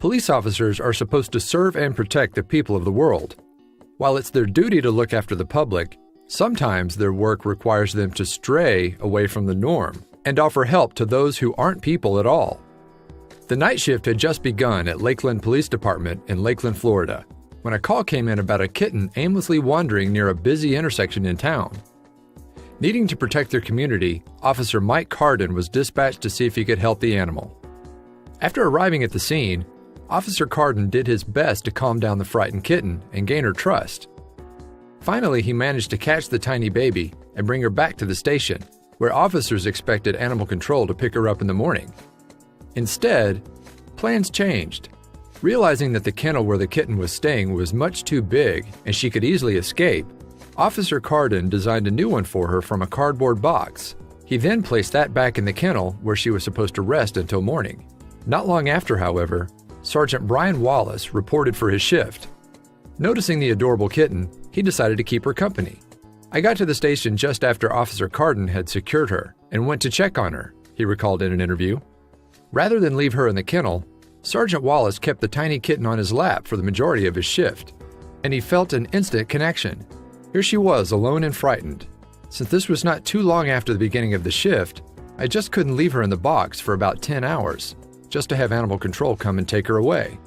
Police officers are supposed to serve and protect the people of the world. While it's their duty to look after the public, sometimes their work requires them to stray away from the norm and offer help to those who aren't people at all. The night shift had just begun at Lakeland Police Department in Lakeland, Florida, when a call came in about a kitten aimlessly wandering near a busy intersection in town. Needing to protect their community, Officer Mike Ktten was dispatched to see if he could help the animal. After arriving at the scene, Officer Ktten did his best to calm down the frightened kitten and gain her trust. Finally, he managed to catch the tiny baby and bring her back to the station, where officers expected animal control to pick her up in the morning. Instead, plans changed. Realizing that the kennel where the kitten was staying was much too big and she could easily escape, Officer Ktten designed a new one for her from a cardboard box. He then placed that back in the kennel where she was supposed to rest until morning. Not long after, however, Sergeant Brian Wallace reported for his shift. Noticing the adorable kitten, he decided to keep her company. "I got to the station just after Officer Ktten had secured her and went to check on her," he recalled in an interview. Rather than leave her in the kennel, Sergeant Wallace kept the tiny kitten on his lap for the majority of his shift, and he felt an instant connection. Here she was, alone and frightened. Since this was not too long after the beginning of the shift, I just couldn't leave her in the box for about 10 hours, just to have animal control come and take her away.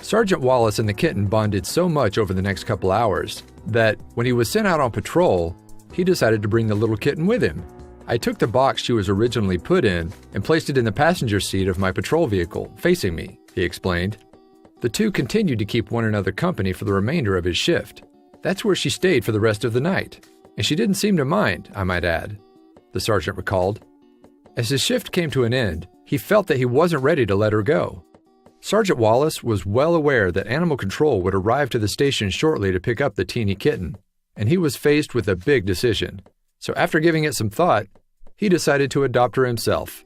Sergeant Wallace and the kitten bonded so much over the next couple hours that when he was sent out on patrol, he decided to bring the little kitten with him. "I took the box she was originally put in and placed it in the passenger seat of my patrol vehicle, facing me," he explained. The two continued to keep one another company for the remainder of his shift. That's where she stayed for the rest of the night, and she didn't seem to mind, I might add, the sergeant recalled. As his shift came to an end, he felt that he wasn't ready to let her go. Sergeant Wallace was well aware that animal control would arrive to the station shortly to pick up the teeny kitten, and he was faced with a big decision. So after giving it some thought, he decided to adopt her himself.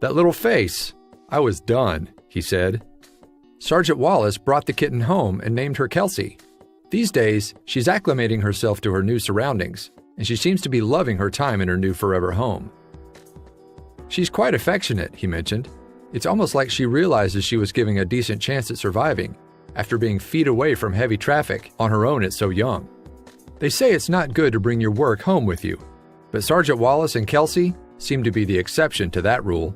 "That little face! I was done," he said. Sergeant Wallace brought the kitten home and named her Kelsey. These days, she's acclimating herself to her new surroundings, and she seems to be loving her time in her new forever home. "She's quite affectionate," he mentioned. "It's almost like she realizes she was giving a decent chance at surviving after being feet away from heavy traffic on her own at so young. They say it's not good to bring your work home with you, but Sergeant Wallace and Kelsey seem to be the exception to that rule."